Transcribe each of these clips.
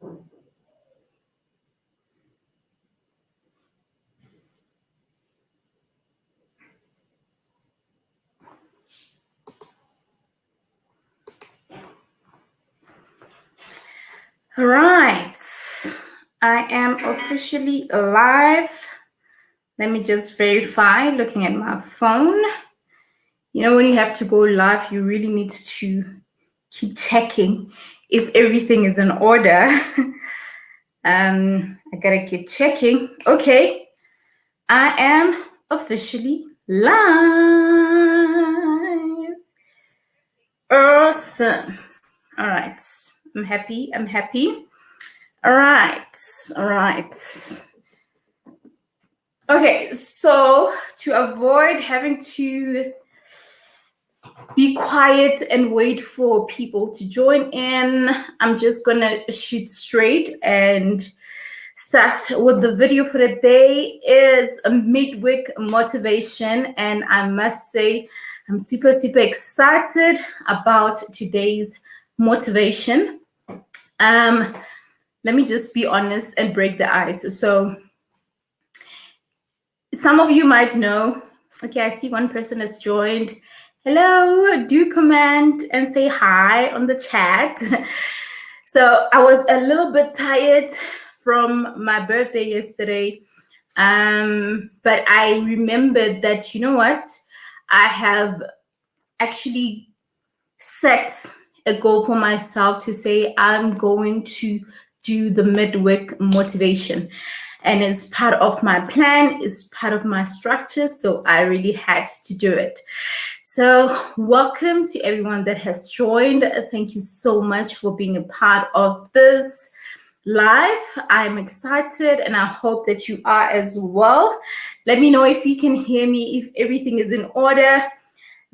All right, I am officially live. Let me just verify looking at my phone. You know, when you have to go live, you really need to keep checking if everything is in order. I gotta keep checking. Okay, I am officially live. Awesome. All right, I'm happy. All right. Okay, so to avoid having to be quiet and wait for people to join in, I'm just gonna shoot straight and start with the video for the day. It's a midweek motivation, and I must say I'm super excited about today's motivation. Let me just be honest and break the ice. So some of you might know. Okay, I see one person has joined. Hello, do comment and say hi on the chat. So I was a little bit tired from my birthday yesterday, but I remembered that, you know what, I have actually set a goal for myself to say I'm going to do the midweek motivation, and it's part of my plan, it's part of my structure, so I really had to do it. So welcome to everyone that has joined. Thank you so much for being a part of this live. I'm excited and I hope that you are as well. Let me know if you can hear me, if everything is in order.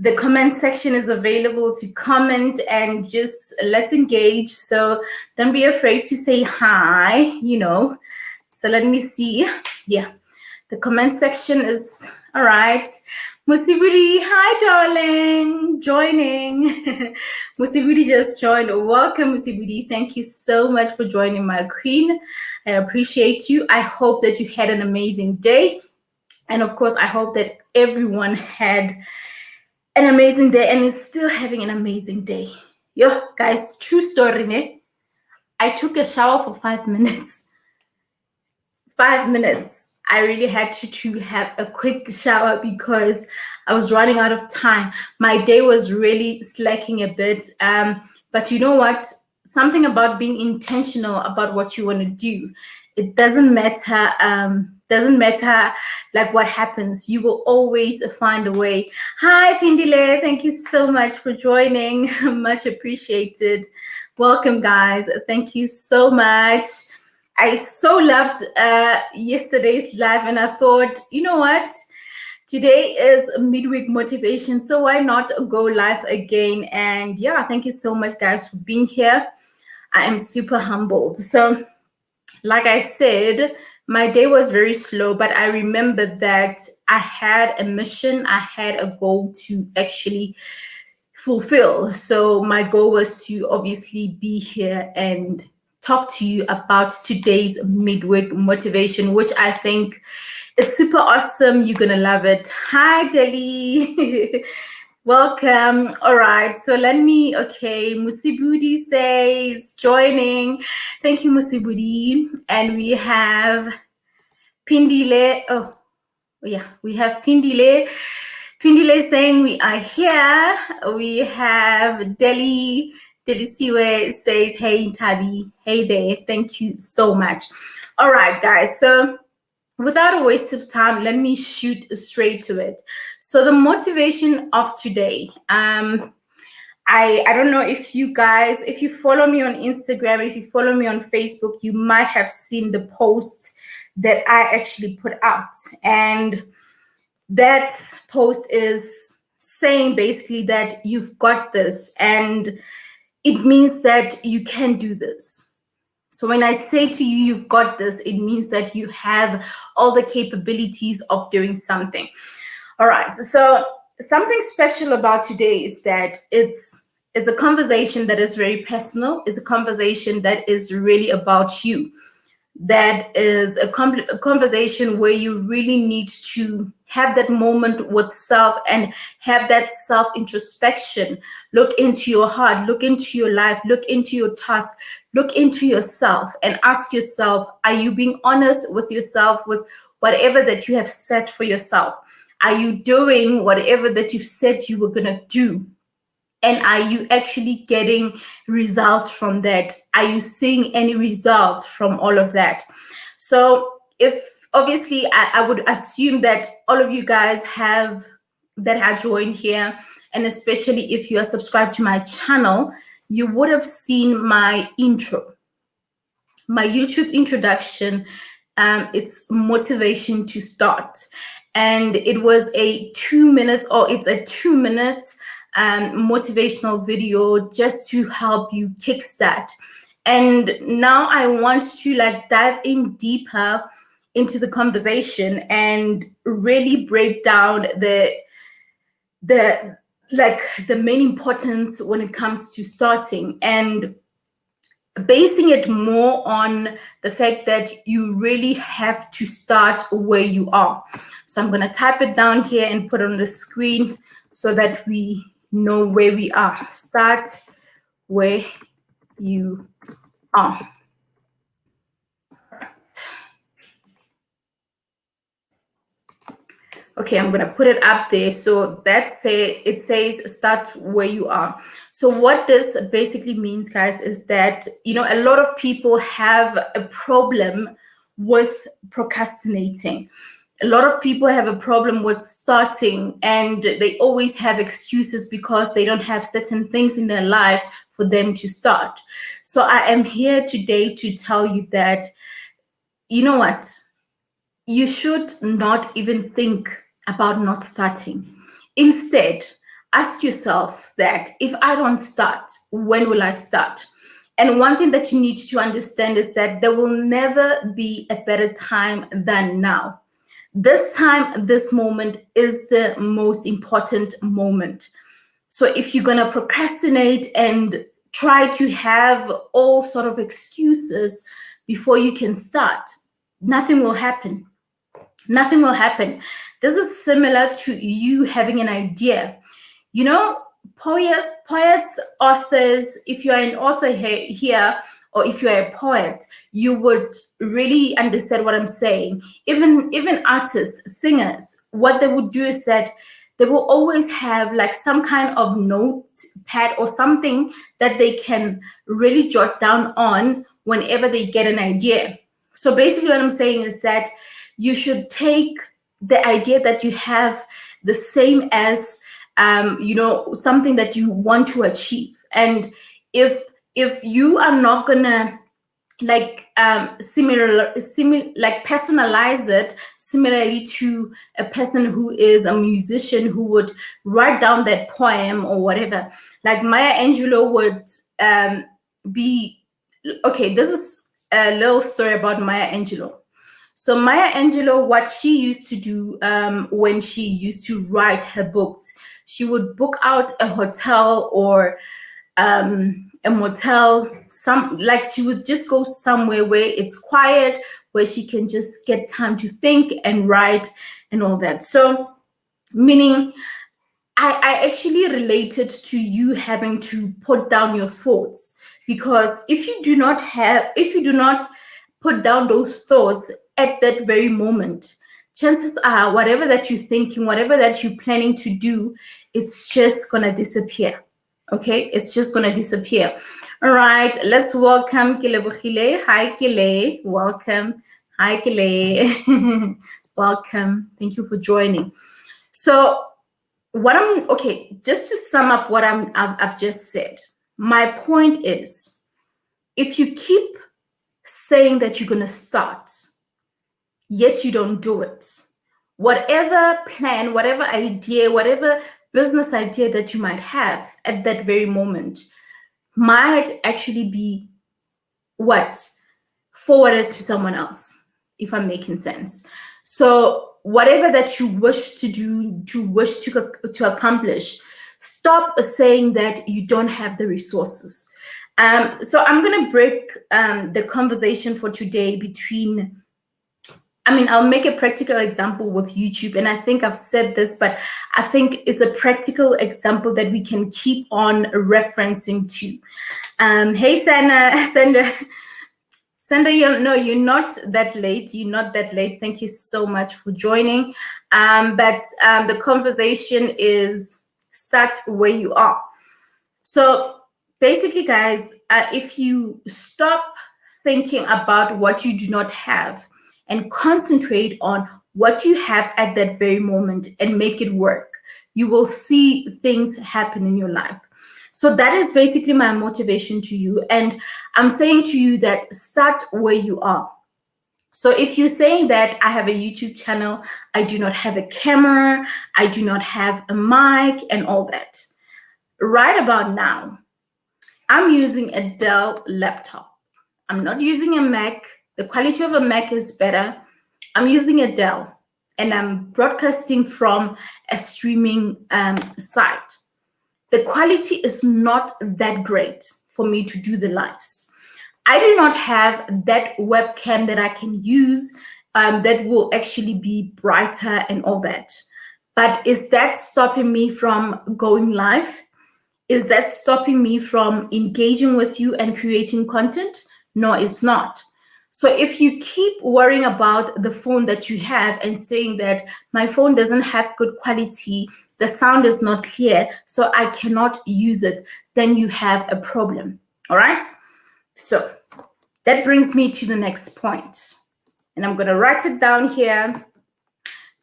The comment section is available to comment and just let's engage. So don't be afraid to say hi, you know. So let me see. Yeah, the comment section is all right. Musibudi, hi darling, joining. Musibudi just joined. Welcome, Musibudi. Thank you so much for joining, my queen. I appreciate you. I hope that you had an amazing day. And of course, I hope that everyone had an amazing day and is still having an amazing day. Yo, guys, true story, ne? I took a shower for 5 minutes. 5 minutes. I really had to have a quick shower because I was running out of time. My day was really slacking a bit. But you know what? Something about being intentional about what you want to do. It doesn't matter. Doesn't matter like what happens. You will always find a way. Hi, Pindile. Thank you so much for joining. Much appreciated. Welcome, guys. Thank you so much. I so loved yesterday's live, and I thought, you know what? Today is a midweek motivation, so why not go live again? And yeah, thank you so much, guys, for being here. I am super humbled. So, like I said, my day was very slow, but I remembered that I had a mission, I had a goal to actually fulfill. So my goal was to obviously be here and talk to you about today's midweek motivation, which I think it's super awesome. You're gonna love it. Hi, Deli. Welcome. All right, so okay, Musibudi says joining. Thank you, Musibudi. And we have Pindile. Oh, yeah, we have Pindile. Pindile saying we are here. We have Deli. Delisiwe says, hey, Tabi. Hey there. Thank you so much. All right, guys. So without a waste of time, let me shoot straight to it. So the motivation of today, I don't know if you guys, if you follow me on Instagram, if you follow me on Facebook, you might have seen the posts that I actually put out. And that post is saying basically that you've got this, and it means that you can do this. So when I say to you, you've got this, it means that you have all the capabilities of doing something. All right. So something special about today is that it's It's a conversation that is very personal. It's a conversation that is really about you. That is a conversation where you really need to have that moment with self and have that self introspection. Look into your heart, look into your life, look into your task, look into yourself and ask yourself, are you being honest with yourself, with whatever that you have set for yourself? Are you doing whatever that you've said you were going to do? And are you actually getting results from that? Are you seeing any results from all of that? So if obviously I would assume that all of you guys have joined here, and especially if you are subscribed to my channel, you would have seen my intro, my YouTube introduction. It's motivation to start. And it was a 2 minutes, or it's a 2 minutes motivational video just to help you kickstart. And now I want to like dive in deeper into the conversation and really break down the main importance when it comes to starting, and basing it more on the fact that you really have to start where you are. So I'm going to type it down here and put it on the screen so that we know where we are. Start where you are. Okay, I'm going to put it up there. So it says start where you are. So what this basically means, guys, is that, you know, a lot of people have a problem with procrastinating. A lot of people have a problem with starting, and they always have excuses because they don't have certain things in their lives for them to start. So I am here today to tell you that, you know what, you should not even think about not starting. Instead, ask yourself that if I don't start, when will I start? And one thing that you need to understand is that there will never be a better time than now. This time, this moment is the most important moment. So if you're going to procrastinate and try to have all sort of excuses before you can start, nothing will happen. Nothing will happen. This is similar to you having an idea. You know, poets, authors, if you're an author here, or if you're a poet, you would really understand what I'm saying. Even artists, singers, what they would do is that they will always have like some kind of notepad or something that they can really jot down on whenever they get an idea. So basically what I'm saying is that you should take the idea that you have the same as, you know, something that you want to achieve. And if you are not gonna like like personalize it similarly to a person who is a musician who would write down that poem or whatever, like Maya Angelou would be, okay, this is a little story about Maya Angelou. So Maya Angelou, what she used to do when she used to write her books, she would book out a hotel or a motel, she would just go somewhere where it's quiet, where she can just get time to think and write and all that. So meaning I actually related to you having to put down your thoughts, because if you do not put down those thoughts at that very moment, chances are whatever that you're thinking, whatever that you're planning to do, it's just gonna disappear. Okay, it's just gonna disappear. All right, let's welcome Kilebogile. Hi Kile, welcome. Hi Kile, welcome. Thank you for joining. So just to sum up what I've just said, my point is, if you keep saying that you're gonna start, yet you don't do it, whatever plan, whatever idea, whatever business idea that you might have at that very moment might actually be forwarded to someone else, if I'm making sense. So whatever that you wish to do, to accomplish, Stop saying that you don't have the resources. So I'm going to break the conversation for today between, I'll make a practical example with YouTube, and I think I've said this, but I think it's a practical example that we can keep on referencing to. Hey, Sandra, you're not that late. You're not that late. Thank you so much for joining. But the conversation is start where you are. So basically, guys, if you stop thinking about what you do not have and concentrate on what you have at that very moment and make it work, you will see things happen in your life. So that is basically my motivation to you. And I'm saying to you that start where you are. So if you're saying that I have a YouTube channel, I do not have a camera, I do not have a mic and all that. Right about now, I'm using a Dell laptop. I'm not using a Mac. The quality of a Mac is better. I'm using a Dell and I'm broadcasting from a streaming site. The quality is not that great for me to do the lives. I do not have that webcam that I can use that will actually be brighter and all that. But is that stopping me from going live? Is that stopping me from engaging with you and creating content? No, it's not. So if you keep worrying about the phone that you have and saying that my phone doesn't have good quality, the sound is not clear, so I cannot use it, then you have a problem. All right? So that brings me to the next point. And I'm going to write it down here.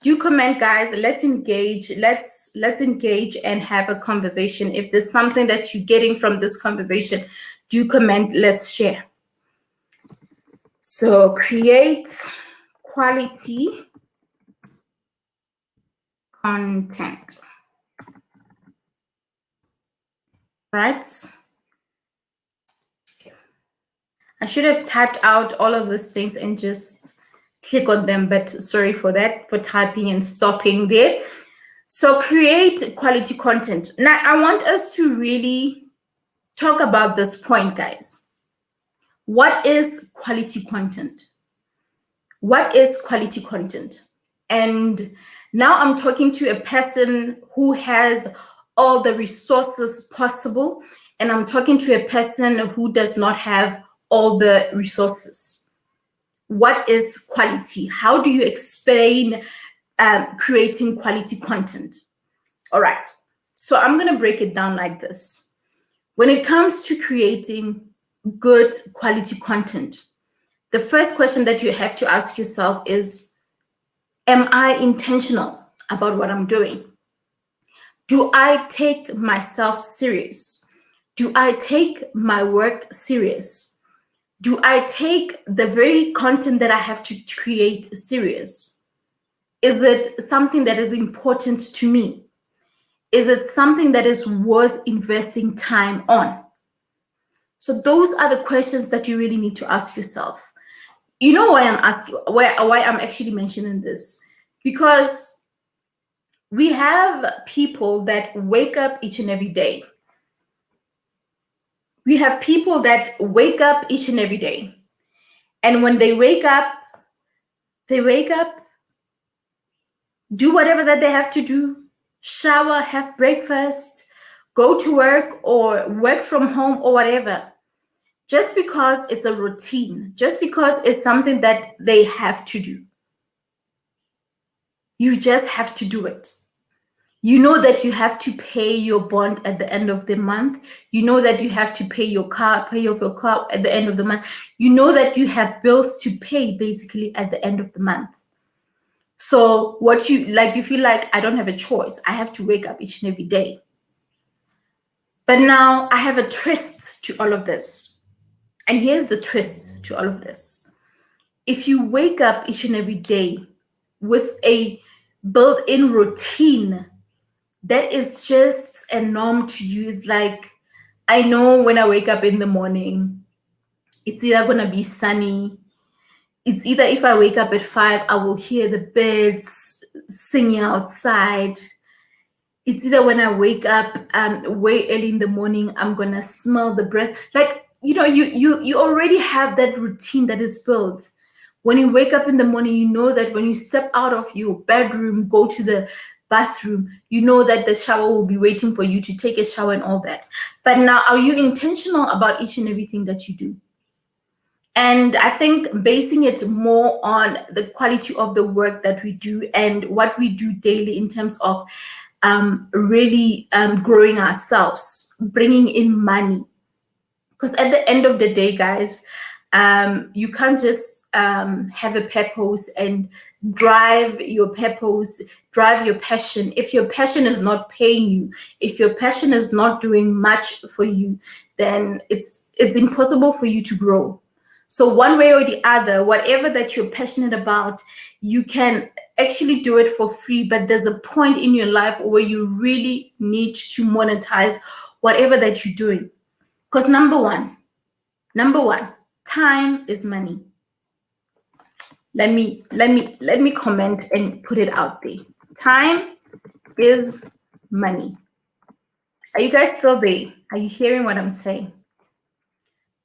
Do comment, guys. Let's engage. Let's engage and have a conversation. If there's something that you're getting from this conversation, do comment. Let's share. So create quality content. Right? Okay. I should have typed out all of these things and just click on them, but sorry for that, for typing and stopping there. So create quality content. Now, I want us to really talk about this point, guys. What is quality content? What is quality content? And now I'm talking to a person who has all the resources possible, and I'm talking to a person who does not have all the resources. What is quality? How do you explain creating quality content? All right, so I'm going to break it down like this. When it comes to creating good quality content, the first question that you have to ask yourself is, am I intentional about what I'm doing? Do I take myself serious? Do I take my work serious? Do I take the very content that I have to create serious? Is it something that is important to me? Is it something that is worth investing time on? So those are the questions that you really need to ask yourself. You know why I'm asking, why I'm actually mentioning this? Because we have people that wake up each and every day. We have people that wake up each and every day. And when they wake up, do whatever that they have to do, shower, have breakfast, go to work or work from home or whatever. Just because it's a routine, just because it's something that they have to do. You just have to do it. You know that you have to pay your bond at the end of the month. You know that you have to pay your car, pay off your car at the end of the month. You know that you have bills to pay basically at the end of the month. So what you feel like, I don't have a choice. I have to wake up each and every day. But now I have a twist to all of this. And here's the twist to all of this. If you wake up each and every day with a built-in routine that is just a norm to you, it's like, I know when I wake up in the morning, it's either going to be sunny. It's either if I wake up at 5, I will hear the birds singing outside. It's either when I wake up way early in the morning, I'm gonna smell the breath. Like, you already have that routine that is built. When you wake up in the morning, you know that when you step out of your bedroom, go to the bathroom, you know that the shower will be waiting for you to take a shower and all that. But now, are you intentional about each and everything that you do? And I think basing it more on the quality of the work that we do and what we do daily in terms of really growing ourselves, bringing in money. Because at the end of the day, guys, you can't just have a purpose and drive your purpose, drive your passion. If your passion is not paying you, if your passion is not doing much for you, then it's impossible for you to grow. So one way or the other, whatever that you're passionate about, you can actually do it for free, but there's a point in your life where you really need to monetize whatever that you're doing. Because number one, time is money. Let me comment and put it out there. Time is money. Are you guys still there? Are you hearing what I'm saying?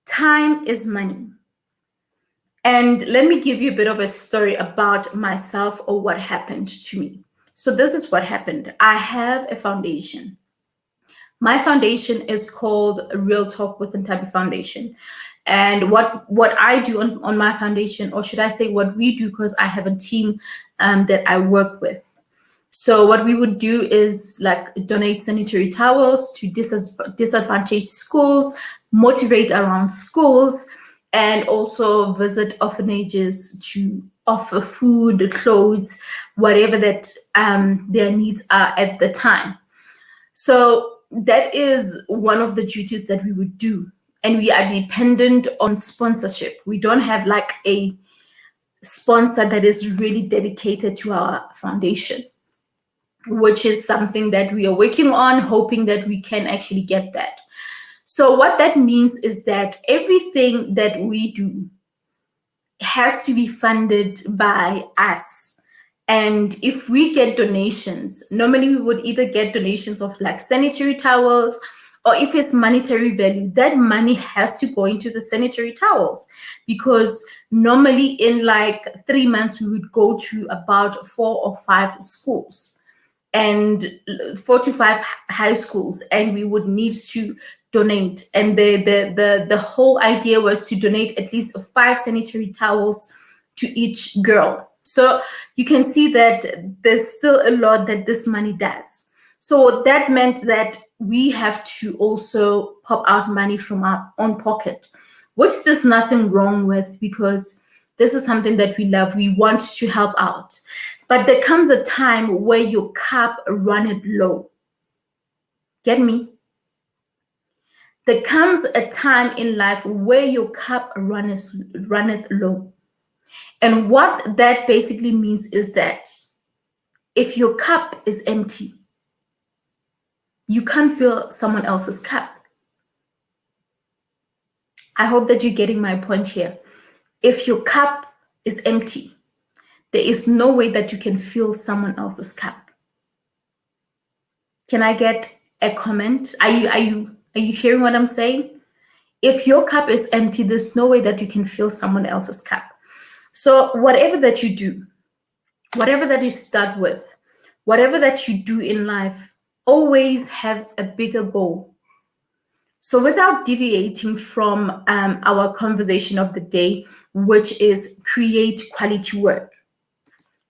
Time is money. And let me give you a bit of a story about myself or what happened to me. So this is what happened. I have a foundation. My foundation is called Real Talk with Untitled Foundation. And what I do on my foundation, or should I say what we do, because I have a team that I work with. So what we would do is like donate sanitary towels to disadvantaged schools, motivate around schools, and also visit orphanages to offer food, clothes, whatever that their needs are at the time. So that is one of the duties that we would do. And we are dependent on sponsorship. We don't have like a sponsor that is really dedicated to our foundation, which is something that we are working on, hoping that we can actually get that. So what that means is that everything that we do has to be funded by us. And if we get donations, normally we would either get donations of like sanitary towels, or if it's monetary value, that money has to go into the sanitary towels, because normally in like 3 months, we would go to about 4 or 5 schools and 4 to 5 high schools, and we would need to donate. And the whole idea was to donate at least 5 sanitary towels to each girl. So you can see that there's still a lot that this money does. So that meant that we have to also pop out money from our own pocket, which there's nothing wrong with, because this is something that we love. We want to help out. But there comes a time where your cup runneth low. Get me? There comes a time in life where your cup runneth low. And what that basically means is that if your cup is empty, you can't fill someone else's cup. I hope that you're getting my point here. If your cup is empty, there is no way that you can fill someone else's cup. Can I get a comment? Are you hearing what I'm saying? If your cup is empty, there's no way that you can fill someone else's cup. So whatever that you do, whatever that you start with, whatever that you do in life, always have a bigger goal. So without deviating from our conversation of the day, which is create quality work.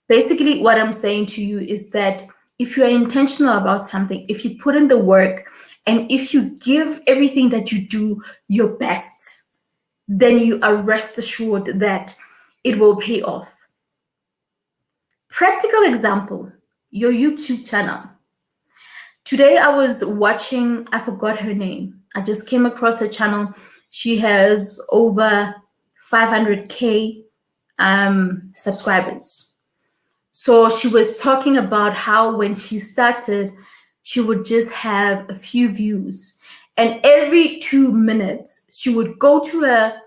Basically, what I'm saying to you is that if you are intentional about something, if you put in the work, and if you give everything that you do your best, then you are rest assured that it will pay off. Practical example, your YouTube channel. Today I was watching, I forgot her name. I just came across her channel. She has over 500K subscribers. So she was talking about how when she started, she would just have a few views. And every 2 minutes, she would go to her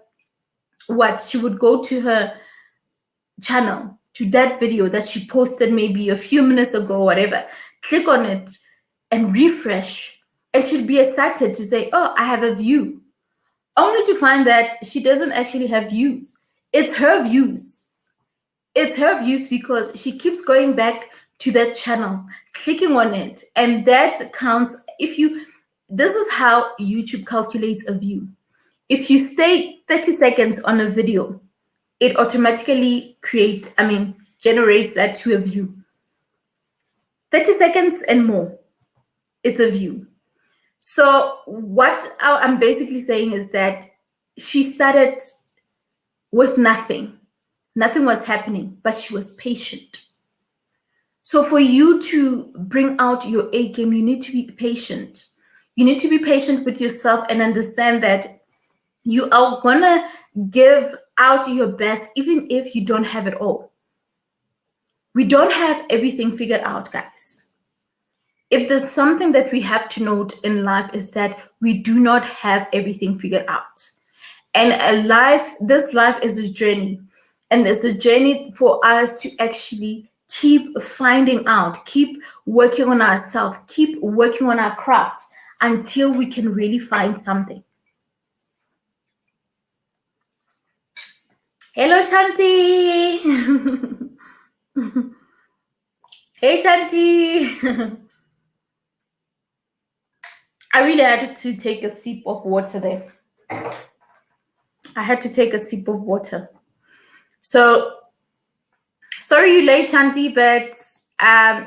channel, to that video that she posted maybe a few minutes ago, whatever, click on it, and refresh, and she'd be excited to say, oh, I have a view, only to find that she doesn't actually have views. It's her views. It's her views because she keeps going back to that channel, clicking on it, and that counts. This is how YouTube calculates a view. If you stay 30 seconds on a video, it automatically generates that to a view. 30 seconds and more, it's a view. So what I'm basically saying is that she started with nothing. Nothing was happening, but she was patient. So for you to bring out your A game, you need to be patient. You need to be patient with yourself and understand that you are gonna give out your best even if you don't have it all. We don't have everything figured out, guys. If there's something that we have to note in life is that we do not have everything figured out. And this life is a journey. And it's a journey for us to actually keep finding out, keep working on ourselves, keep working on our craft until we can really find something. Hello, Shanti. Hey, Shanti. I really had to take a sip of water there. I had to take a sip of water. So, sorry you're late, Shanti, but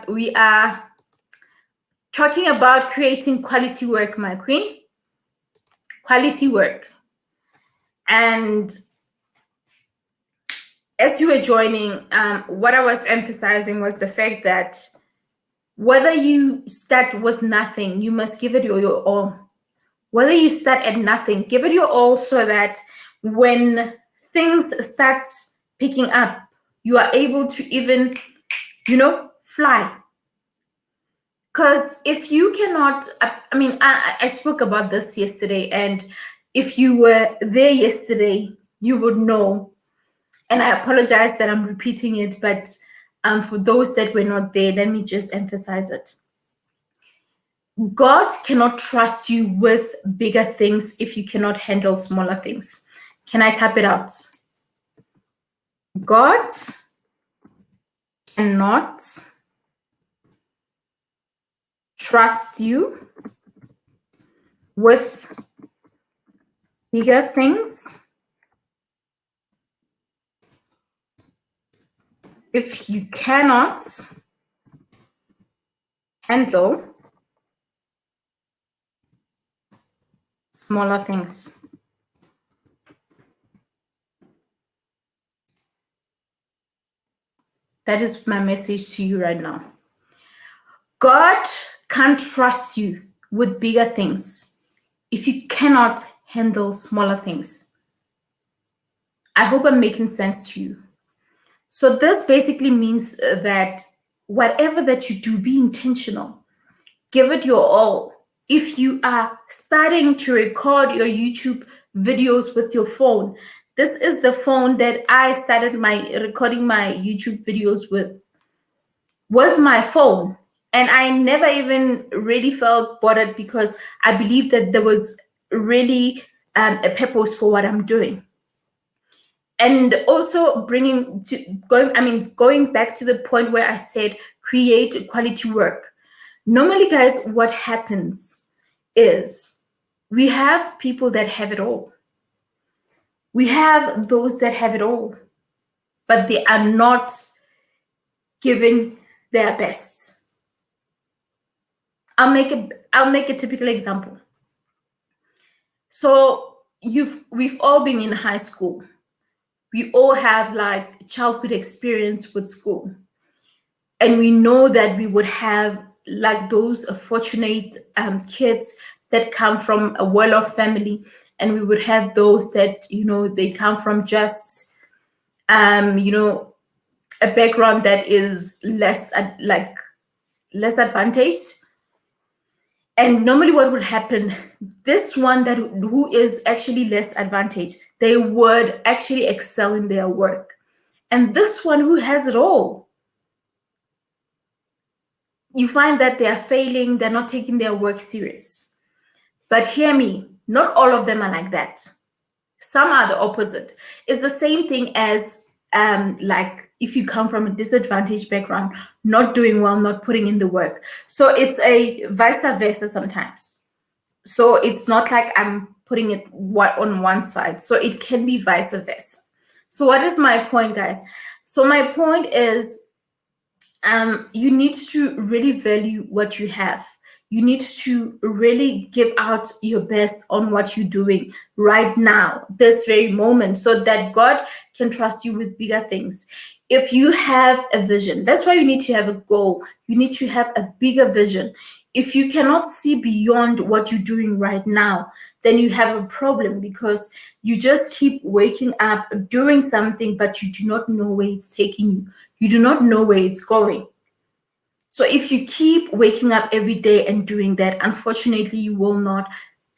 we are talking about creating quality work, my queen. Quality work. And as you were joining, what I was emphasizing was the fact that whether you start with nothing, you must give it your all. Whether you start at nothing, give it your all so that when things start picking up, you are able to even, fly. Because if you cannot, I spoke about this yesterday, and if you were there yesterday, you would know. And I apologize that I'm repeating it, but for those that were not there, let me just emphasize it. God cannot trust you with bigger things if you cannot handle smaller things. Can I type it out? God cannot trust you with bigger things if you cannot handle smaller things. That is my message to you right now. God can't trust you with bigger things if you cannot handle smaller things. I hope I'm making sense to you. So this basically means that whatever that you do, be intentional. Give it your all. If you are starting to record your YouTube videos with your phone, this is the phone that I started recording my YouTube videos with my phone. And I never even really felt bothered because I believe that there was really a purpose for what I'm doing. And also going back to the point where I said create quality work. Normally, guys, what happens is we have people that have it all. We have those that have it all, but they are not giving their best. I'll make a typical example. So we've all been in high school. We all have like childhood experience with school. And we know that we would have like those fortunate kids that come from a well-off family, and we would have those that they come from just a background that is less advantaged. And normally what would happen, this one who is actually less advantaged, they would actually excel in their work. And this one who has it all, you find that they are failing, they're not taking their work serious. But hear me, not all of them are like that. Some are the opposite. It's the same thing as like if you come from a disadvantaged background, not doing well, not putting in the work. So it's a vice versa sometimes. So it's not like I'm putting it on one side. So it can be vice versa. So what is my point, guys? So my point is you need to really value what you have. You need to really give out your best on what you're doing right now, this very moment, so that God can trust you with bigger things. If you have a vision, that's why you need to have a goal. You need to have a bigger vision. If you cannot see beyond what you're doing right now, then you have a problem, because you just keep waking up, doing something, but you do not know where it's taking you. You do not know where it's going. So if you keep waking up every day and doing that, unfortunately, you will not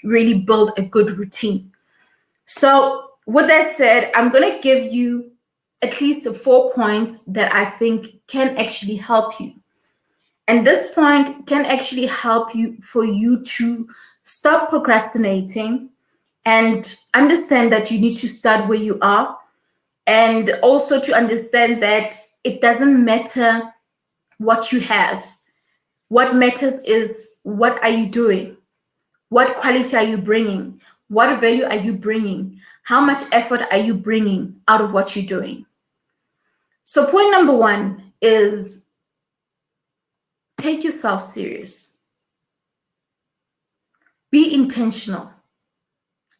really build a good routine. So with that said, I'm going to give you at least 4 points that I think can actually help you. And this point can actually help you for you to stop procrastinating and understand that you need to start where you are, and also to understand that it doesn't matter what you have. What matters is, what are you doing? What quality are you bringing? What value are you bringing? How much effort are you bringing out of what you're doing? So point number 1 is, take yourself serious. Be intentional.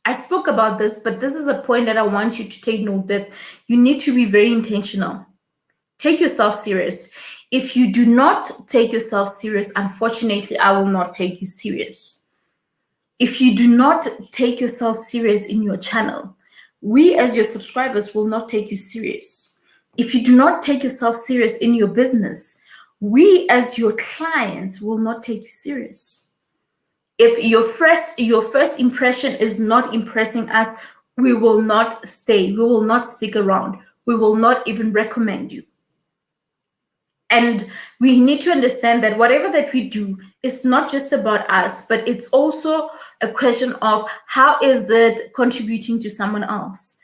I spoke about this, but this is a point that I want you to take note that you need to be very intentional. Take yourself serious. If you do not take yourself serious, unfortunately, I will not take you serious. If you do not take yourself serious in your channel, we as your subscribers will not take you serious. If you do not take yourself serious in your business, we as your clients will not take you serious. If your first impression is not impressing us, we will not stay. We will not stick around. We will not even recommend you. And we need to understand that whatever that we do is not just about us, but it's also a question of how is it contributing to someone else.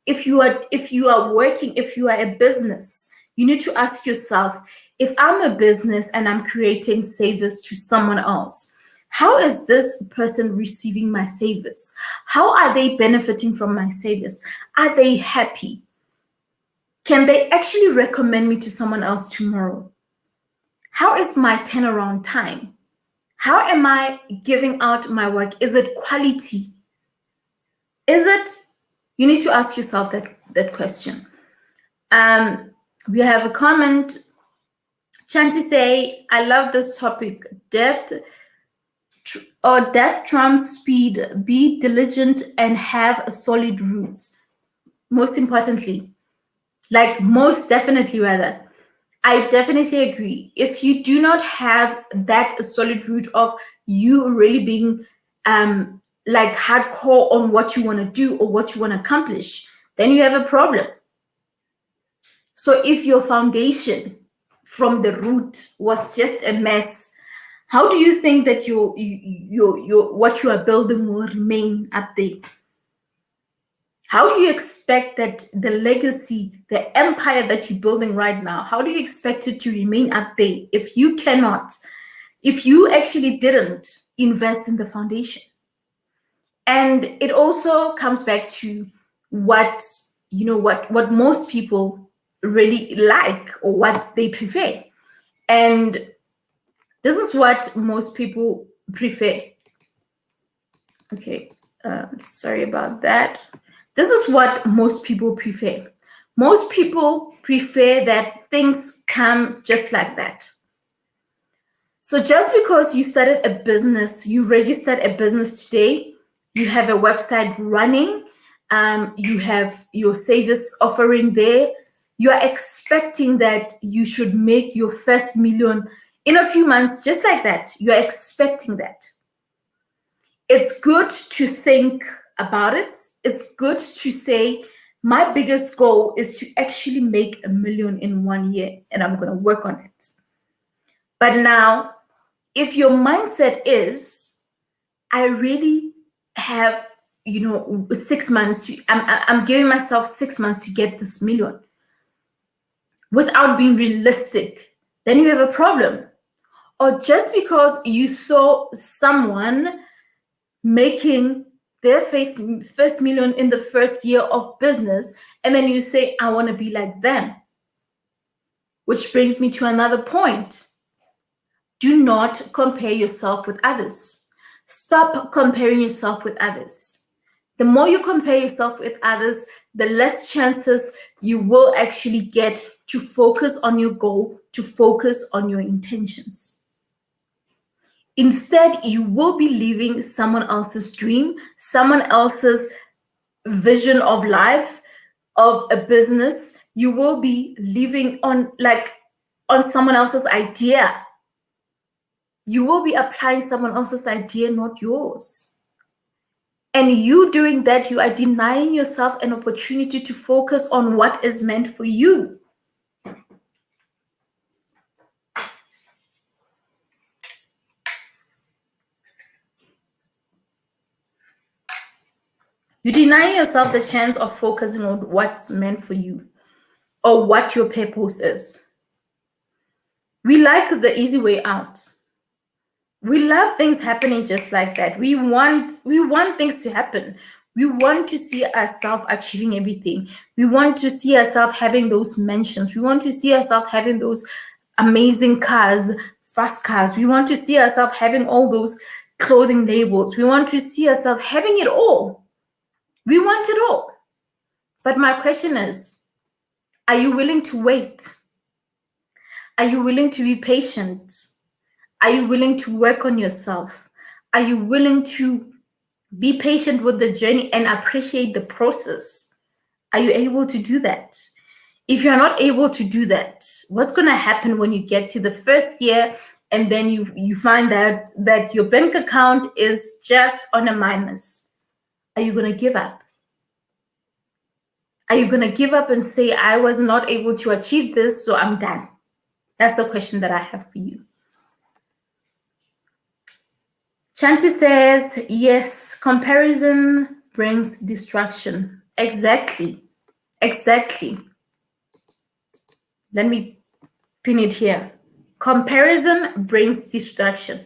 If you are working, if you are a business, you need to ask yourself, if I'm a business and I'm creating savers to someone else, how is this person receiving my savers? How are they benefiting from my savers? Are they happy? Can they actually recommend me to someone else tomorrow? How is my turnaround time? How am I giving out my work? Is it quality? Is it? You need to ask yourself that question. We have a comment. Chanti say, I love this topic. Deft trumps speed. Be diligent and have a solid roots. Most importantly, like most definitely rather, I definitely agree. If you do not have that solid root of you really being like hardcore on what you want to do or what you want to accomplish, then you have a problem. So if your foundation from the root was just a mess, how do you think that your what you are building will remain up there? How do you expect that the legacy, the empire that you're building right now, how do you expect it to remain up there if you cannot, if you actually didn't invest in the foundation? And it also comes back to what most people really like or what they prefer. And this is what most people prefer. Okay, sorry about that. This is what most people prefer. Most people prefer that things come just like that. So just because you started a business, you registered a business today, you have a website running, you have your service offering there, you are expecting that you should make your first million in a few months, just like that. You are expecting that. It's good to think about it. It's good to say, my biggest goal is to actually make $1 million in 1 year, and I'm going to work on it. But now, if your mindset is, I really have, 6 months I'm giving myself 6 months to get this million, without being realistic, then you have a problem. Or just because you saw someone making their first million in the first year of business, and then you say, I want to be like them. Which brings me to another point. Do not compare yourself with others. Stop comparing yourself with others. The more you compare yourself with others, the less chances you will actually get to focus on your goal, to focus on your intentions. Instead, you will be living someone else's dream, someone else's vision of life, of a business. You will be living on someone else's idea. You will be applying someone else's idea, not yours. And you doing that, you are denying yourself an opportunity to focus on what is meant for you. You deny yourself the chance of focusing on what's meant for you or what your purpose is. We like the easy way out. We love things happening just like that. We want things to happen. We want to see ourselves achieving everything. We want to see ourselves having those mansions. We want to see ourselves having those amazing cars, fast cars. We want to see ourselves having all those clothing labels. We want to see ourselves having it all. We want it all. But my question is, are you willing to wait? Are you willing to be patient? Are you willing to work on yourself? Are you willing to be patient with the journey and appreciate the process? Are you able to do that? If you're not able to do that, what's going to happen when you get to the first year and then you find that your bank account is just on a minus? Are you going to give up? Are you going to give up and say, I was not able to achieve this, so I'm done? That's the question that I have for you. Chanti says, yes, comparison brings distraction. Exactly. Let me pin it here. Comparison brings distraction.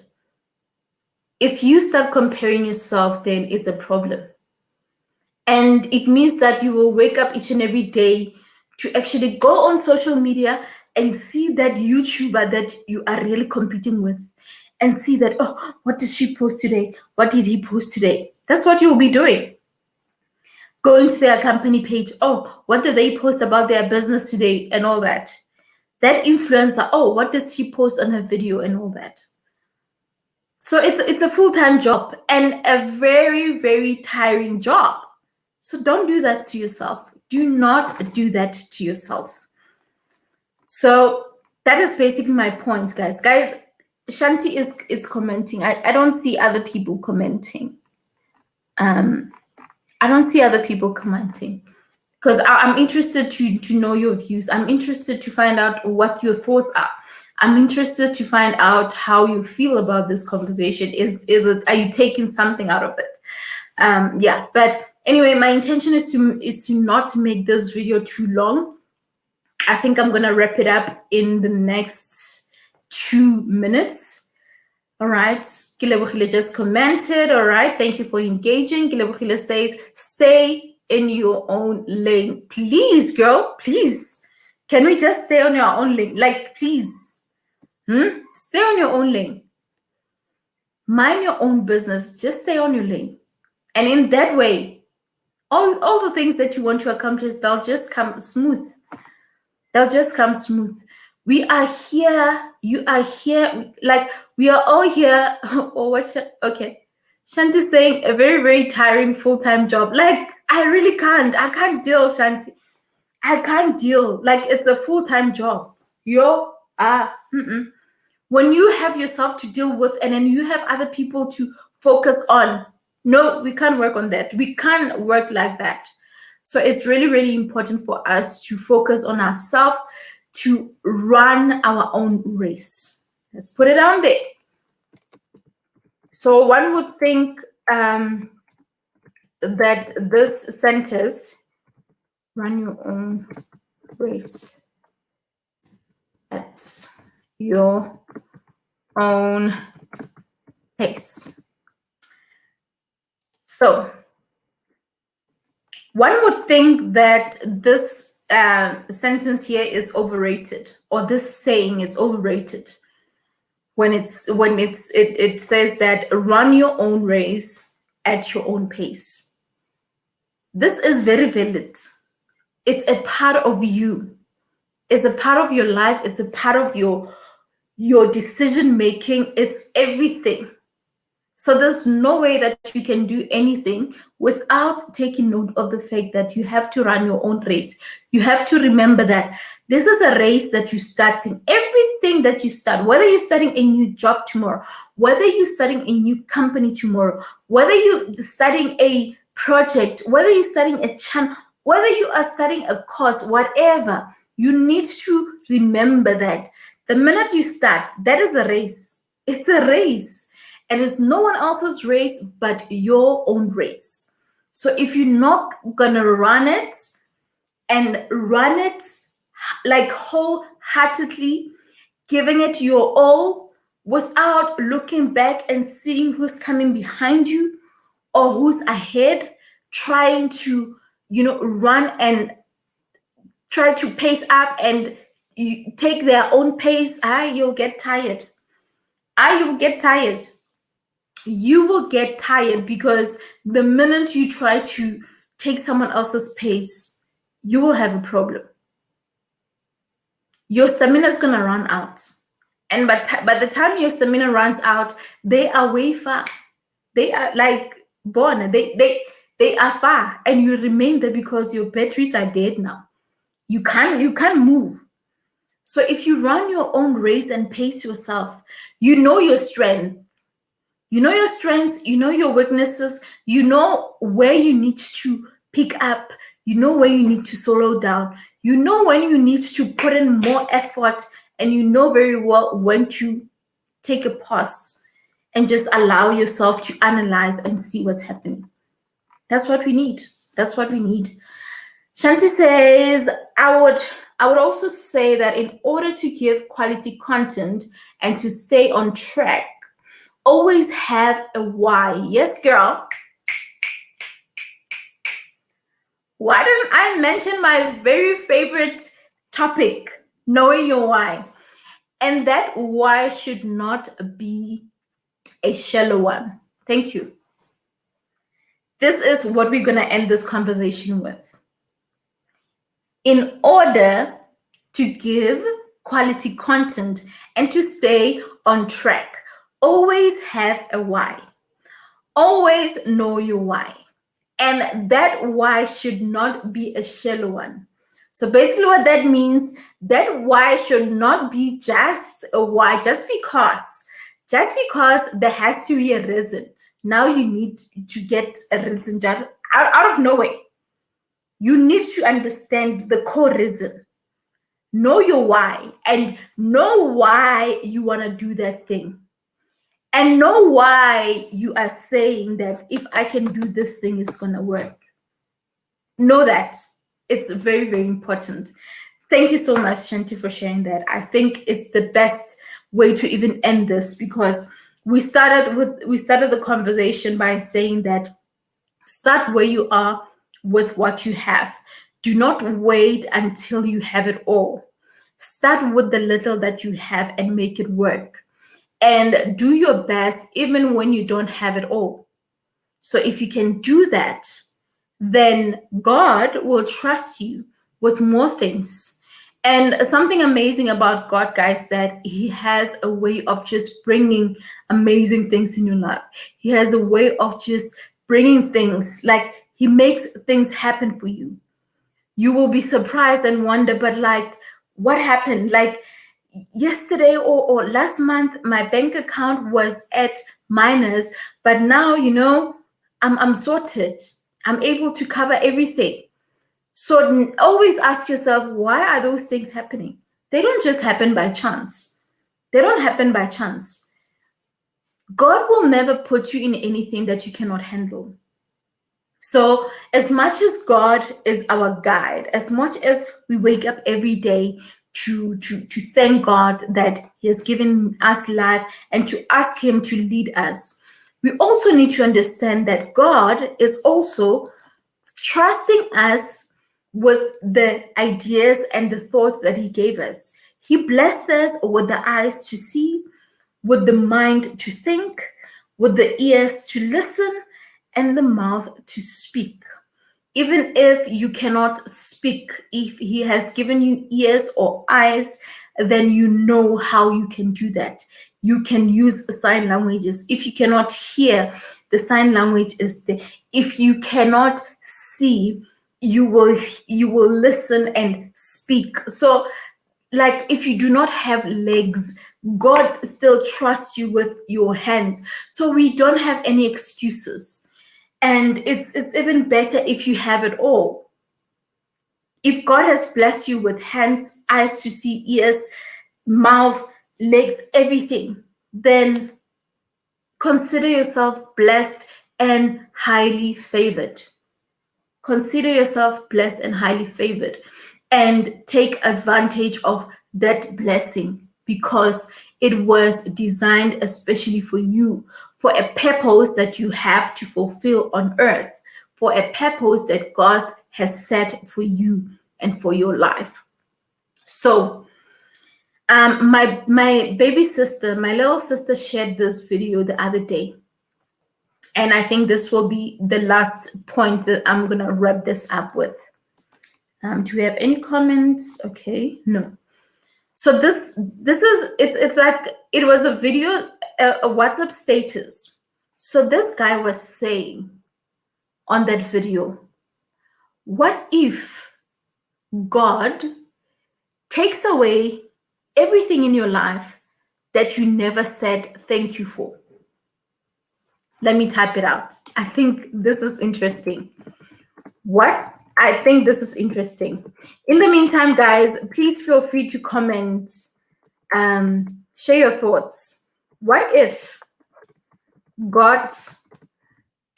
If you start comparing yourself, then it's a problem. And it means that you will wake up each and every day to actually go on social media and see that YouTuber that you are really competing with, and see that, oh, what did she post today? What did he post today? That's what you'll be doing. Going to their company page, oh, what did they post about their business today and all that? That influencer, oh, what does she post on her video and all that? So it's a full-time job and a very, very tiring job. So don't do that to yourself. Do not do that to yourself. So that is basically my point, guys. Guys, Shanti is commenting. I don't see other people commenting. I don't see other people commenting because I'm interested to know your views. I'm interested to find out what your thoughts are. I'm interested to find out how you feel about this conversation. Are you taking something out of it? Yeah, but anyway, my intention is to not make this video too long. I think I'm gonna wrap it up in the next 2 minutes. All right, Kilebogile just commented. All right, thank you for engaging. Kilebogile says, stay in your own lane. Please, girl, please. Can we just stay on your own lane? Like, please. Stay on your own lane. Mind your own business. Just stay on your lane. And in that way, all the things that you want to accomplish, they'll just come smooth. They'll just come smooth. We are here. You are here. Like, we are all here. Oh, what's okay? Shanti saying a very, very tiring full-time job. Like, I really can't. I can't deal, Shanti. I can't deal. Like, it's a full-time job. When you have yourself to deal with and then you have other people to focus on, no, we can't work on that. We can't work like that. So it's really, really important for us to focus on ourselves, to run our own race. Let's put it down there. So one would think that this sentence, run your own race at your own pace. So one would think that this sentence here is overrated, or this saying is overrated when it says that run your own race at your own pace. This is very valid. It's a part of you. It's a part of your life. It's a part of your decision making. It's everything. So there's no way that you can do anything without taking note of the fact that you have to run your own race. You have to remember that this is a race that you're starting. Everything that you start, whether you're starting a new job tomorrow, whether you're starting a new company tomorrow, whether you're studying a project, whether you're studying a channel, whether you are studying a course, whatever, you need to remember that the minute you start, that is a race. It's a race. And it's no one else's race but your own race. So if you're not gonna run it and run it like wholeheartedly, giving it your all without looking back and seeing who's coming behind you or who's ahead, trying to, run and try to pace up and you take their own pace, you'll get tired. You'll get tired. You will get tired because the minute you try to take someone else's pace, you will have a problem. Your stamina is going to run out. And by the time your stamina runs out, they are way far. They are like born. They are far. And you remain there because your batteries are dead now. You can't move. So if you run your own race and pace yourself, you know your strength. You know your strengths, you know your weaknesses, you know where you need to pick up, you know where you need to slow down, you know when you need to put in more effort, and you know very well when to take a pause and just allow yourself to analyze and see what's happening. That's what we need. That's what we need. Shanti says, I would also say that in order to give quality content and to stay on track, always have a why. Yes, girl. Why don't I mention my very favorite topic, knowing your why? And that why should not be a shallow one. Thank you. This is what we're going to end this conversation with. In order to give quality content and to stay on track, always have a why. Always know your why. And that why should not be a shallow one. So basically what that means, that why should not be just a why, just because there has to be a reason. Now you need to get a reason out of nowhere. You need to understand the core reason. Know your why and know why you want to do that thing. And know why you are saying that if I can do this thing, it's going to work. Know that. It's very, very important. Thank you so much, Shanti, for sharing that. I think it's the best way to even end this because we started the conversation by saying that start where you are with what you have. Do not wait until you have it all. Start with the little that you have and make it work. And do your best even when you don't have it all. So if you can do that, then God will trust you with more things. And something amazing about God, guys, that he has a way of just bringing amazing things in your life. He has a way of just bringing things, like he makes things happen for you. You will be surprised and wonder, but like, what happened? Like, yesterday or last month, my bank account was at minus, but now, I'm sorted. I'm able to cover everything. So always ask yourself, why are those things happening? They don't just happen by chance. They don't happen by chance. God will never put you in anything that you cannot handle. So, as much as God is our guide, as much as we wake up every day to thank God that He has given us life and to ask Him to lead us, we also need to understand that God is also trusting us with the ideas and the thoughts that He gave us. He blessed us with the eyes to see, with the mind to think, with the ears to listen, and the mouth to speak. Even if you cannot speak, if He has given you ears or eyes, then you know how you can do that. You can use sign languages. If you cannot hear, the sign language is there. If you cannot see, you will listen and speak. So, like, if you do not have legs, God still trusts you with your hands. So we don't have any excuses. And it's even better if you have it all. If God has blessed you with hands, eyes to see, ears, mouth, legs, everything, then consider yourself blessed and highly favored. Consider yourself blessed and highly favored, and take advantage of that blessing, because it was designed especially for you, for a purpose that you have to fulfill on earth, for a purpose that God has set for you and for your life. So my baby sister, my little sister, shared this video the other day, and I think this will be the last point that I'm gonna wrap this up with. Do we have any comments? Okay, no. So this is it's like it was a video, a WhatsApp status. So this guy was saying on that video, what if God takes away everything in your life that you never said thank you for? Let me type it out. I think this is interesting. I think this is interesting. In the meantime, guys, please feel free to comment, share your thoughts. What if God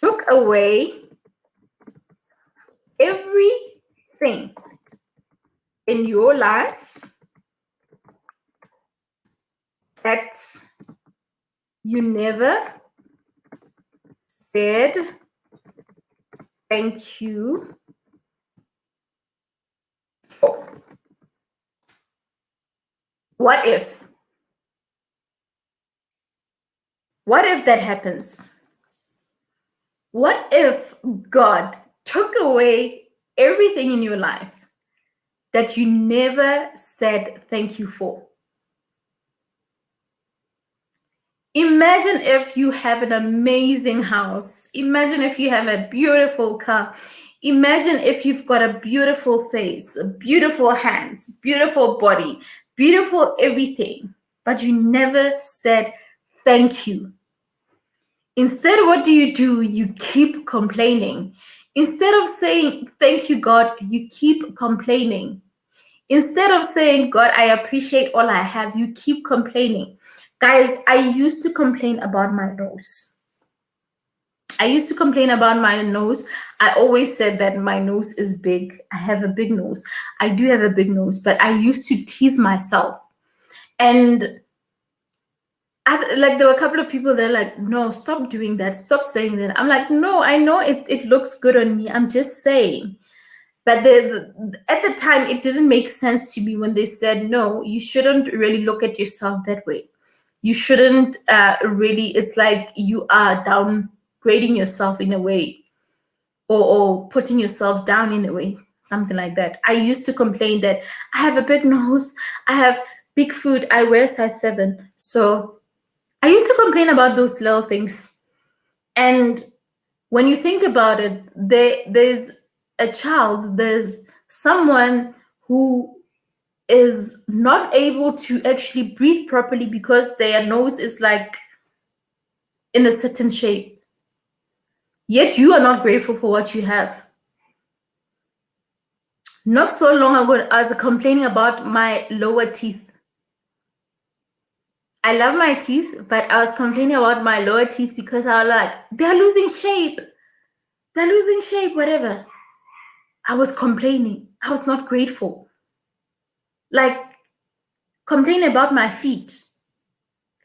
took away everything in your life that you never said thank you for? What if? What if that happens? What if God took away everything in your life that you never said thank you for? Imagine if you have an amazing house. Imagine if you have a beautiful car. Imagine if you've got a beautiful face, beautiful hands, beautiful body, beautiful everything, but you never said thank you. Instead, what do? You keep complaining. Instead of saying thank you, God, you keep complaining. Instead of saying, God, I appreciate all I have, you keep complaining. Guys, I used to complain about my nose. I used to complain about my nose. I always said that my nose is big. I have a big nose. I do have a big nose, but I used to tease myself. And like, there were a couple of people that are like, no, stop doing that. Stop saying that. I'm like, no, I know it looks good on me. I'm just saying. But at the time, it didn't make sense to me when they said, no, you shouldn't really look at yourself that way. You shouldn't really, it's like you are downgrading yourself in a way, or putting yourself down in a way, something like that. I used to complain that I have a big nose, I have big foot, I wear size 7. So I used to complain about those little things. And when you think about it, there's a child, there's someone who is not able to actually breathe properly because their nose is like in a certain shape. Yet you are not grateful for what you have. Not so long ago, I was complaining about my lower teeth. I love my teeth, but I was complaining about my lower teeth because I was like, they're losing shape. They're losing shape, whatever. I was complaining. I was not grateful. Like, complaining about my feet.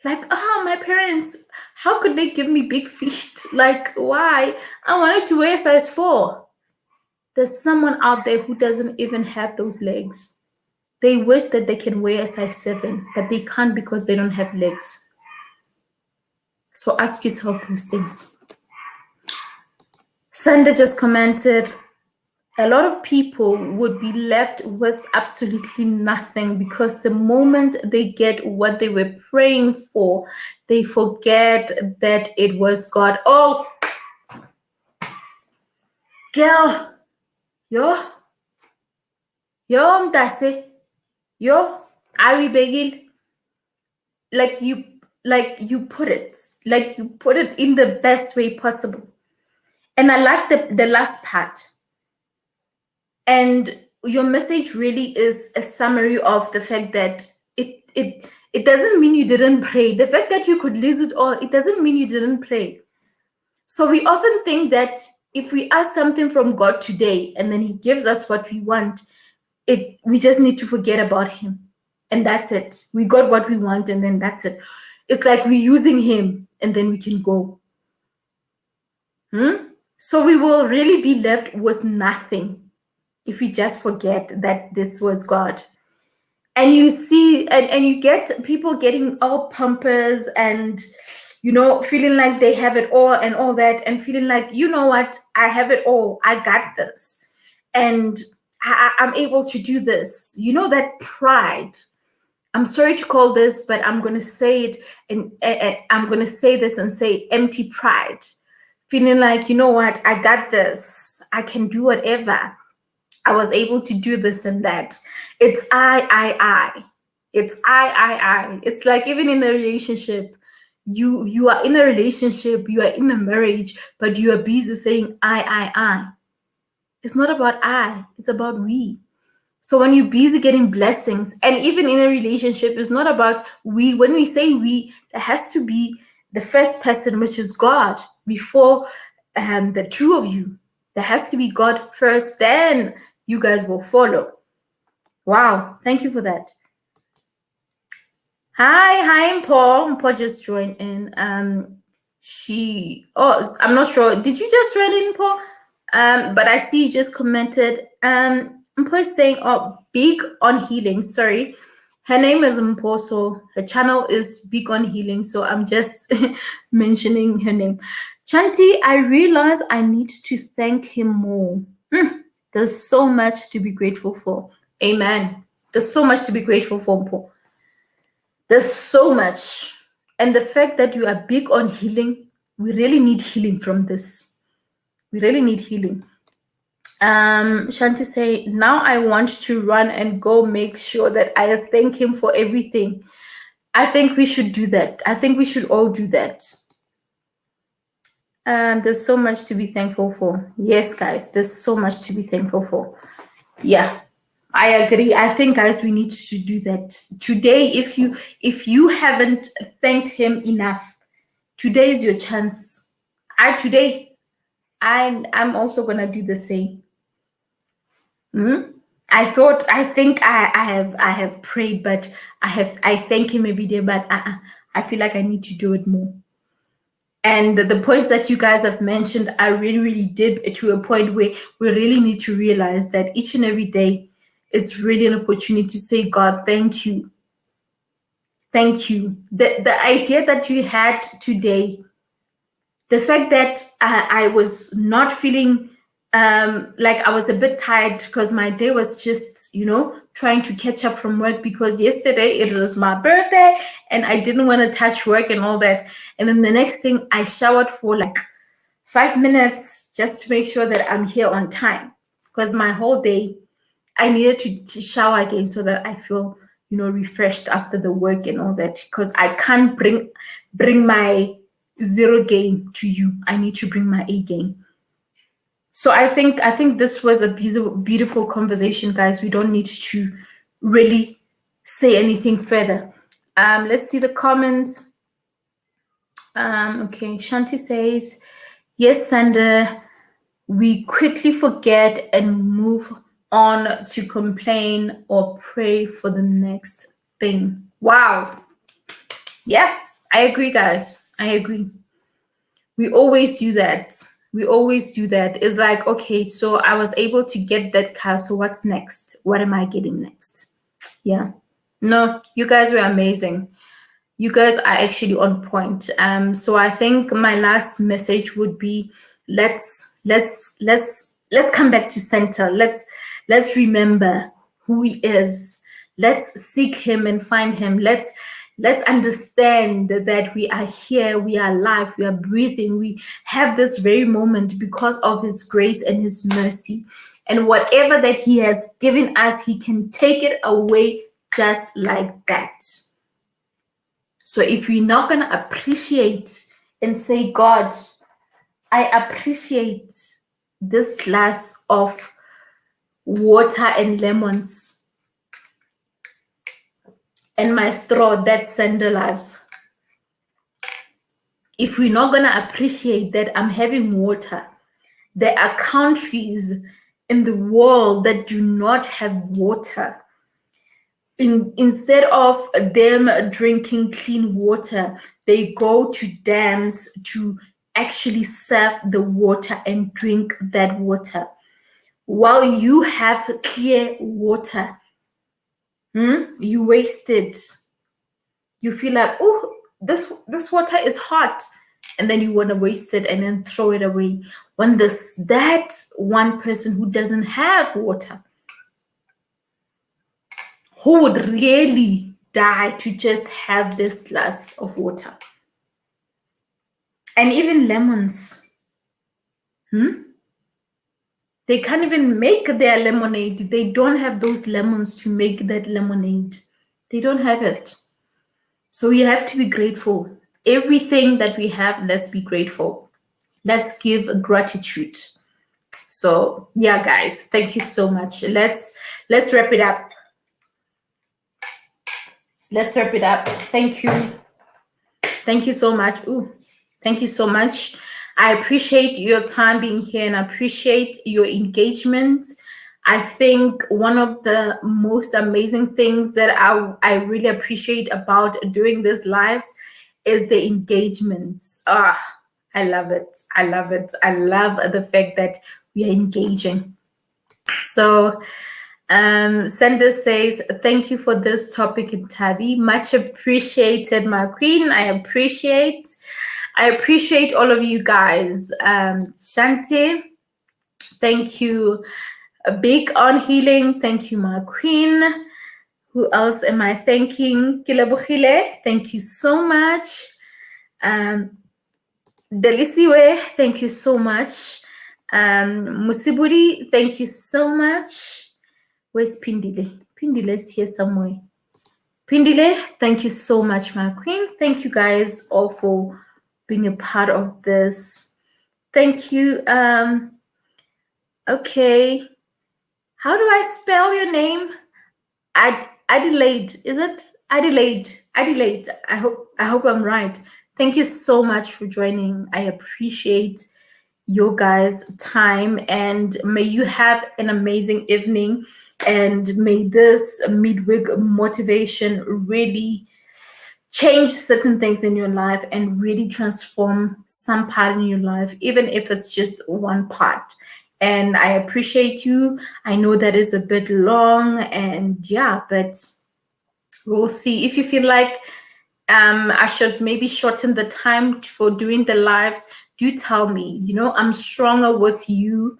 Like, my parents, how could they give me big feet? Like, why? I wanted to wear size 4. There's someone out there who doesn't even have those legs. They wish that they can wear a size 7, but they can't because they don't have legs. So ask yourself those things. Sandra just commented, a lot of people would be left with absolutely nothing because the moment they get what they were praying for, they forget that it was God. Oh, girl, yo, mtase, yo, I will begin. Like you put it in the best way possible. And I like the last part. And your message really is a summary of the fact that it doesn't mean you didn't pray. The fact that you could lose it all, it doesn't mean you didn't pray. So we often think that if we ask something from God today and then he gives us what we want, we just need to forget about him. And that's it. We got what we want and then that's it. It's like we're using him and then we can go. So we will really be left with nothing if we just forget that this was God. And you see, and you get people getting all pompous and, feeling like they have it all and all that, and feeling like, you know what, I have it all. I got this. And I'm able to do this. You know, that pride. I'm sorry to call this, but I'm going to say it, and I'm going to say this and say empty pride. Feeling like, you know what, I got this. I can do whatever. I was able to do this and that. It's I. It's I. It's like even in a relationship, you are in a relationship, you are in a marriage, but you are busy saying I. It's not about I, it's about we. So when you're busy getting blessings, and even in a relationship, it's not about we. When we say we, there has to be the first person, which is God, before the two of you. There has to be God first, then you guys will follow. Wow, thank you for that. Hi, Mpo. Mpo just joined in. I'm not sure. Did you just join in, Mpo? But I see you just commented. Mpo is saying, big on healing. Sorry. Her name is Mpo, so her channel is big on healing. So I'm just mentioning her name. Chanti, I realize I need to thank him more. There's so much to be grateful for. Amen. There's so much to be grateful for, Mpo. There's so much. And the fact that you are big on healing, we really need healing from this. We really need healing. Shanti say, now I want to run and go make sure that I thank him for everything. I think we should do that. I think we should all do that. There's so much to be thankful for. Yes, guys, there's so much to be thankful for. Yeah, I agree. I think, guys, we need to do that today. If you haven't thanked him enough, today is your chance. I'm also gonna do the same. I think I have prayed, but I thank him every day, but I feel like I need to do it more. And the points that you guys have mentioned, I really, really did to a point where we really need to realize that each and every day, it's really an opportunity to say, God, thank you. Thank you. The idea that you had today, the fact that I was not feeling like I was a bit tired because my day was just, trying to catch up from work because yesterday it was my birthday and I didn't want to touch work and all that. And then the next thing, I showered for like 5 minutes just to make sure that I'm here on time, because my whole day I needed to shower again so that I feel, refreshed after the work and all that, because I can't bring my 0 game to you. I need to bring my A game. So I think this was a beautiful conversation, guys. We don't need to really say anything further. Let's see the comments. Okay, Shanti says, yes, Sander, we quickly forget and move on to complain or pray for the next thing. Wow. Yeah, I agree, guys. I agree. We always do that. We always do that. It's like, okay, so I was able to get that car. So what's next? What am I getting next? Yeah. No, you guys were amazing. You guys are actually on point. So I think my last message would be, let's come back to center. Let's remember who he is. Let's seek him and find him. Let's understand that we are here, we are alive, we are breathing, we have this very moment because of his grace and his mercy. And whatever that he has given us, he can take it away just like that. So if we're not going to appreciate and say, God, I appreciate this glass of water and lemons and my straw that send lives. If we're not going to appreciate that I'm having water, there are countries in the world that do not have water. Instead of them drinking clean water, they go to dams to actually serve the water and drink that water. While you have clear water, you waste it. You feel like, oh, this water is hot, and then you want to waste it and then throw it away. When that one person who doesn't have water, who would really die to just have this glass of water? And even lemons. They can't even make their lemonade. They don't have those lemons to make that lemonade. They don't have it. So we have to be grateful. Everything that we have, let's be grateful. Let's give gratitude. So yeah, guys, thank you so much. Let's wrap it up. Let's wrap it up. Thank you. Thank you so much. Ooh, thank you so much. I appreciate your time being here and I appreciate your engagement. I think one of the most amazing things that I really appreciate about doing these lives is the engagements. I love it. I love it. I love the fact that we are engaging. So Sender says, thank you for this topic, Tabi. Much appreciated, my queen. I appreciate all of you guys. Shanti, thank you. Big on healing. Thank you, my queen. Who else am I thanking? Kilabuchile, thank you so much. Delisiwe, thank you so much. Musiburi, thank you so much. Where's Pindile? Pindile is here somewhere. Pindile, thank you so much, my queen. Thank you guys all for being a part of this. Thank you. Okay. How do I spell your name? Adelaide. Is it Adelaide? Adelaide. I hope I'm right. Thank you so much for joining. I appreciate your guys' time and may you have an amazing evening. And may this midweek motivation really change certain things in your life and really transform some part in your life, even if it's just one part. And I appreciate you. I know that is a bit long and yeah, but we'll see. If you feel like I should maybe shorten the time for doing the lives, do tell me. I'm stronger with you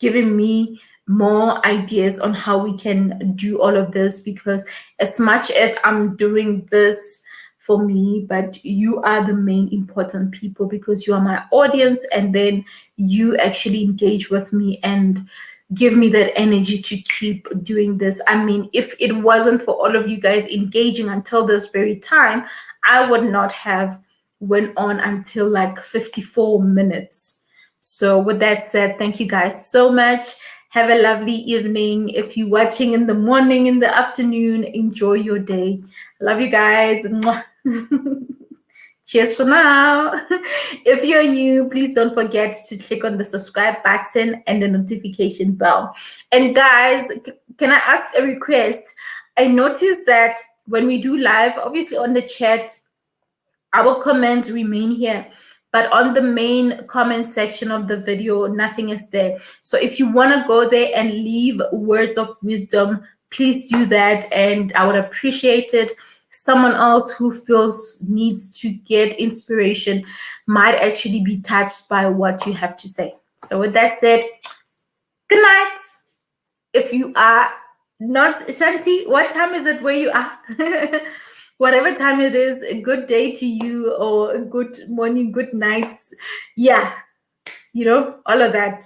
giving me more ideas on how we can do all of this, because as much as I'm doing this for me, but you are the main important people because you are my audience, and then you actually engage with me and give me that energy to keep doing this. I mean, if it wasn't for all of you guys engaging until this very time, I would not have went on until like 54 minutes. So with that said, thank you guys so much. Have a lovely evening. If you're watching in the morning, in the afternoon, enjoy your day. Love you guys. Mwah. Cheers for now. If you're new, please don't forget to click on the subscribe button and the notification bell. And guys, can I ask a request? I noticed that when we do live, obviously on the chat, our comments remain here, but on the main comment section of the video, nothing is there. So if you want to go there and leave words of wisdom, please do that, and I would appreciate it. Someone else who feels needs to get inspiration might actually be touched by what you have to say. So with that said, good night. If you are not Shanti, what time is it where you are? Whatever time it is, a good day to you, or a good morning, good night. Yeah, all of that.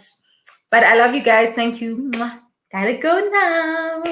But I love you guys. Thank you. Gotta go now.